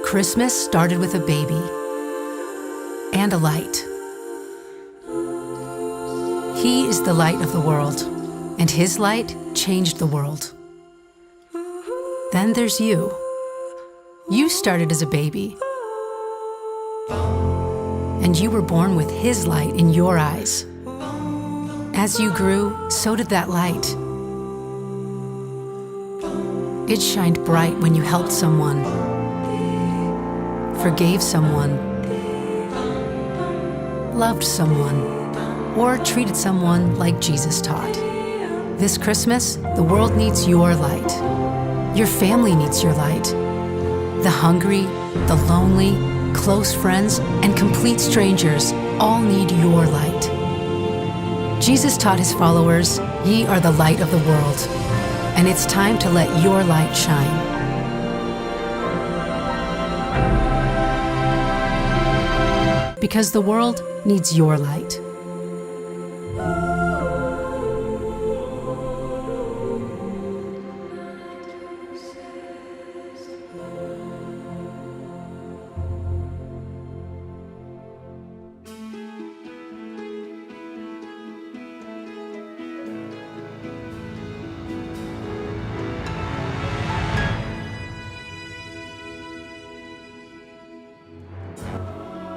Christmas started with a baby and a light. He is the light of the world, and his light changed the world. Then there's you. You started as a baby, and you were born with his light in your eyes. As you grew, so did that light. It shined bright when you helped someone, forgave someone, loved someone, or treated someone like Jesus taught. This Christmas, the world needs your light. Your family needs your light. The hungry, the lonely, close friends, and complete strangers all need your light. Jesus taught his followers, "Ye are the light of the world," and it's time to let your light shine. Because the world needs your light.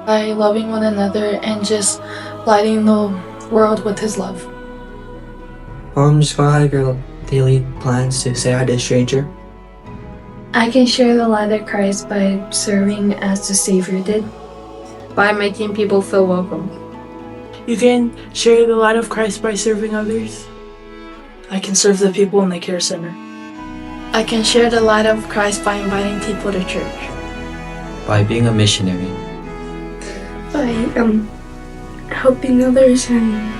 By loving one another and just lighting the world with his love. Just go out of your daily plans to say hi to a stranger. I can share the light of Christ by serving as the Savior did. By making people feel welcome. You can share the light of Christ by serving others. I can serve the people in the care center. I can share the light of Christ by inviting people to church. By being a missionary. By helping others and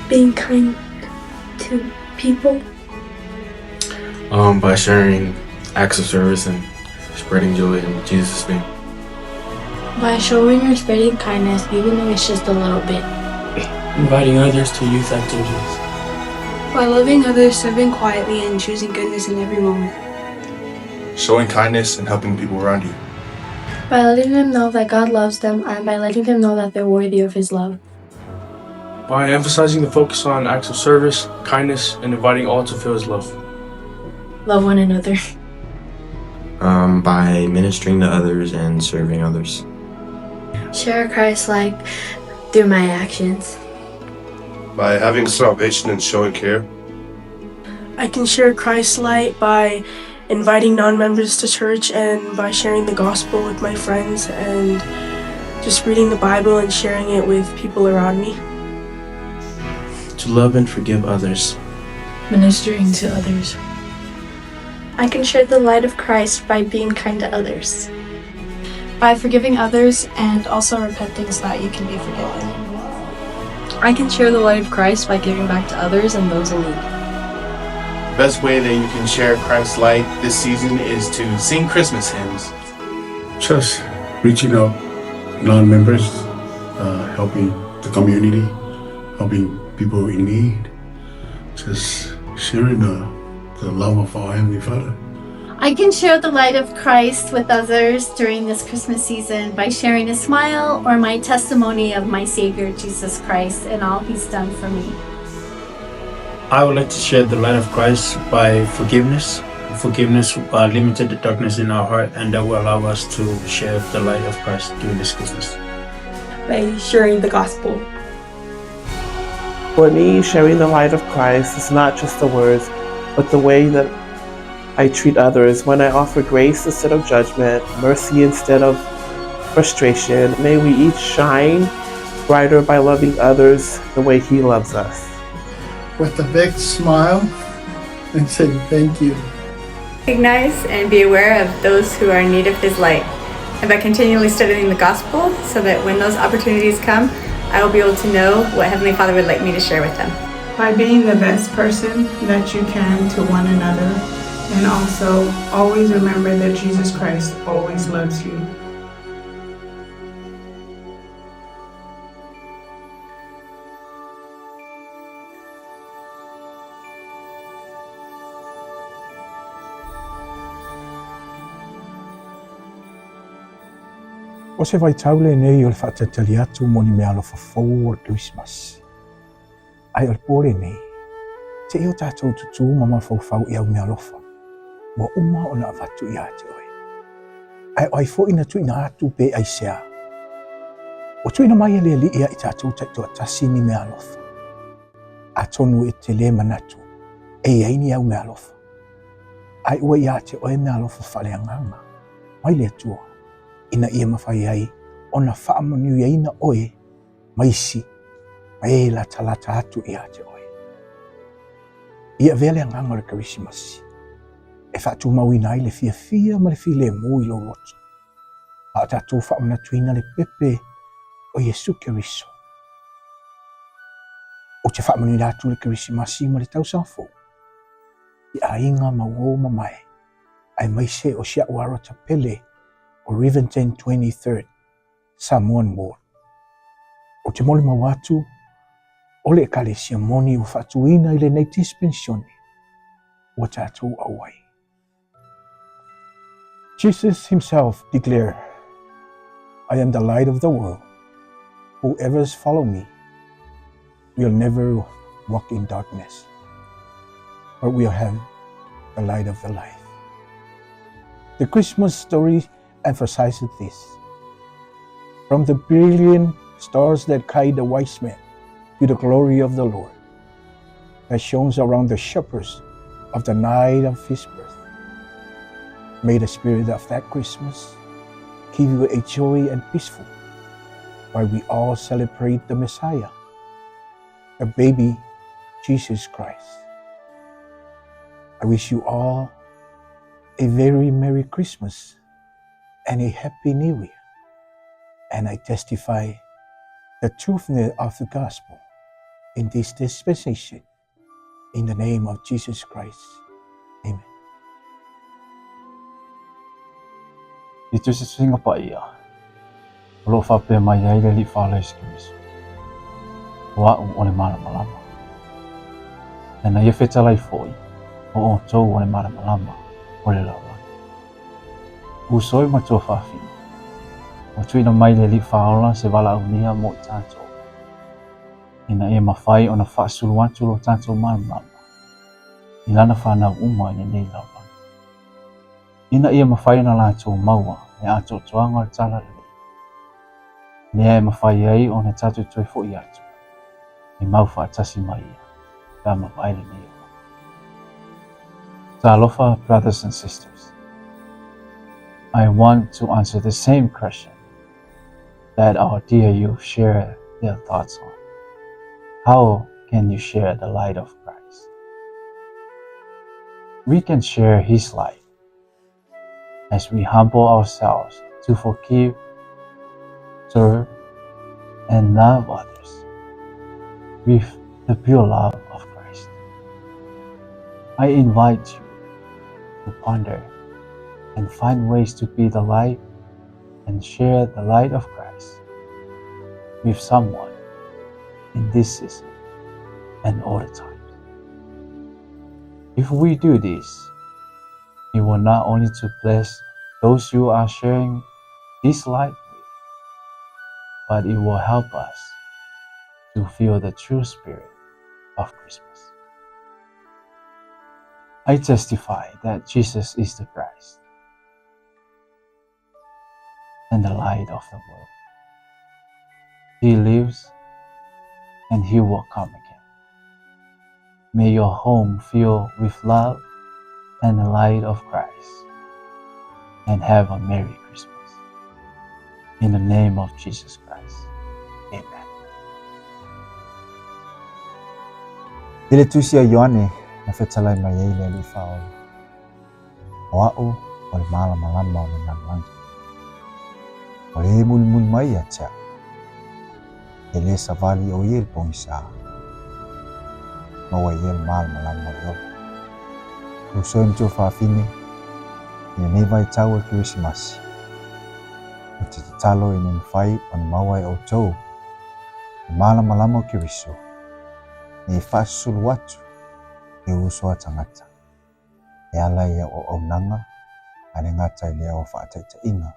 being kind to people. By sharing acts of service and spreading joy in Jesus' name. By showing or spreading kindness, even if it's just a little bit. Inviting others to youth activities. By loving others, serving quietly, and choosing goodness in every moment. Showing kindness and helping people around you. By letting them know that God loves them and by letting them know that they're worthy of his love. By emphasizing the focus on acts of service, kindness, and inviting all to feel his love. Love one another. By ministering to others and serving others. Share Christ like through my actions. By having salvation and showing care. I can share Christ's light by inviting non-members to church and by sharing the gospel with my friends and just reading the Bible and sharing it with people around me. To love and forgive others. Ministering to others. I can share the light of Christ by being kind to others. By forgiving others and also repenting so that you can be forgiven. I can share the light of Christ by giving back to others and those in need. The best way that you can share Christ's light this season is to sing Christmas hymns. Just reaching out non-members, helping the community, helping people in need, just sharing the love of our Heavenly Father. I can share the light of Christ with others during this Christmas season by sharing a smile or my testimony of my Savior, Jesus Christ, and all he's done for me. I would like to share the light of Christ by forgiveness. Forgiveness limited the darkness in our heart, and that will allow us to share the light of Christ during this Christmas. By sharing the gospel. For me, sharing the light of Christ is not just the words, but the way that I treat others. When I offer grace instead of judgment, mercy instead of frustration, may we each shine brighter by loving others the way he loves us. With a big smile and say thank you. Recognize and be aware of those who are in need of his light, and by continually studying the gospel so that when those opportunities come, I will be able to know what Heavenly Father would like me to share with them. By being the best person that you can to one another, and also always remember that Jesus Christ always loves you. O se vai taule nei o le whaatatali atu mo ni mea lo whafou o Christmas. Ai o le pōle nei, te i o tātou tutu ma mawhau i au mea lofa. Wa uma o na avatu i ate oe. Ai o ai fo ina tu ina atu pe ai sea. O tu ina mai le li ia i tātou taito atasi ni mea lofa. A tonu e te le manatu, e aini au mea lofa. Ai ua i ate oe mea lofa whale anganga. Mai le atua, ina ia mawhai ai, o na whaamanu ia ina oe, maisi, mai la talata atu i ate oe. Ia vele anganga le Krismasi. E whaatu mau ina ai le fia ma le file mui lo roto. A tātou whaamanatuina le pepe o Yesu Keriso. O te whaamanu i atu le Krismasi ma le tau safo. I a inga ma wō ma mai. Ai maise o sia uaro ta pele o Riverton 23rd Samoan Ward. O te mole mawatu, o le kalesia moni o whaatuina i le nei dispensione. O tātou awai. Jesus himself declared, I am the light of the world. Whoever follows me will never walk in darkness, but will have the light of the life. The Christmas story emphasizes this. From the brilliant stars that guide the wise men to the glory of the Lord that shines around the shepherds of the night of his birth. May the spirit of that Christmas give you a joy and peaceful while we all celebrate the Messiah, the baby Jesus Christ. I wish you all a very Merry Christmas and a Happy New Year. And I testify the truthness of the gospel in this dispensation. In the name of Jesus Christ. Amen. I tu se singa pa ia. Lo fa pe mai ai le li fa le skis. Wa o le mala malama. Na ia feta lai foi. O tau o le mala malama o le lawa. U soi ma to fa fi. O tu ina mai le li fa ola se vala unia mo tanto. Ina e mawhai o na whaasuru atu lo tātou mama. I lana whanau uma i nei lawa. Ina ia mawhai na lātou maua e ato toanga o tala le. Nea e mawhai ai o na tātou toi fo i atu. E mau whaatasi mai ia. Ka mawhai le nei. Talofa, brothers and sisters. I want to answer the same question that our dear youth share their thoughts on. How can you share the light of Christ? We can share his light as we humble ourselves to forgive, serve, and love others with the pure love of Christ. I invite you to ponder and find ways to be the light and share the light of Christ with someone in this season and all the times. If we do this, it will not only to bless those you are sharing this light with, but it will help us to feel the true spirit of Christmas. I testify that Jesus is the Christ and the light of the world. He lives and he will come again. May your home fill with love and the light of Christ, and have a Merry Christmas. In the name of Jesus Christ. Amen. Ile tusi ya Ioane na fetalai mai ei le li fao. O au o le mala malama o le nalangi. O le mul mai a tia. Ele savali o il pongisa. Mawa il mal malama o. Uso mtu fafine. Ina nei vai tau e Krismasi. O te talo ina mwhai o na mawai o tau. Mala malama o Kiriso. Ni whaasulu atu. E uso a tangata. E ala ia o nanga. Ane ngata i lea o whaataita inga.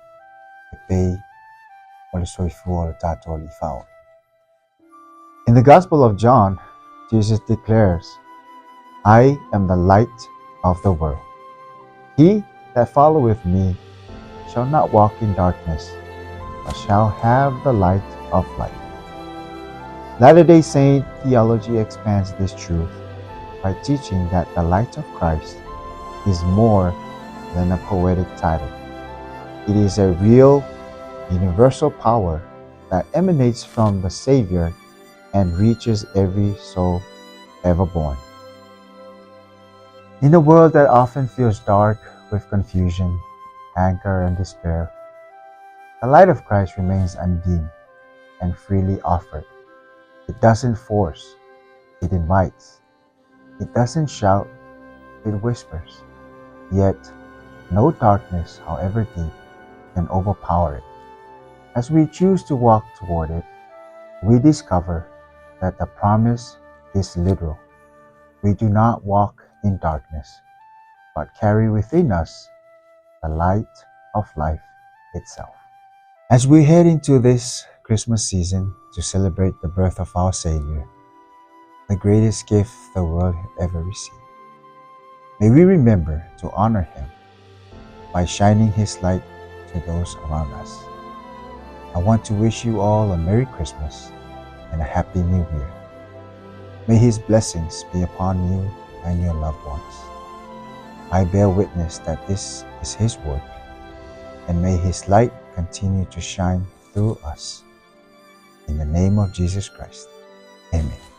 E pei o le soifua o le tātou li whao. In the Gospel of John, Jesus declares, I am the light of the world. He that followeth me shall not walk in darkness, but shall have the light of life. Latter-day Saint theology expands this truth by teaching that the light of Christ is more than a poetic title. It is a real, universal power that emanates from the Savior and reaches every soul ever born. In a world that often feels dark with confusion, anger, and despair, the light of Christ remains undimmed and freely offered. It doesn't force, it invites. It doesn't shout, it whispers. Yet, no darkness, however deep, can overpower it. As we choose to walk toward it, we discover that the promise is literal. We do not walk in darkness, but carry within us the light of life itself. As we head into this Christmas season to celebrate the birth of our Savior, the greatest gift the world had ever received, may we remember to honor Him by shining His light to those around us. I want to wish you all a Merry Christmas and a Happy New Year. May His blessings be upon you and your loved ones. I bear witness that this is His word, and may His light continue to shine through us. In the name of Jesus Christ, amen.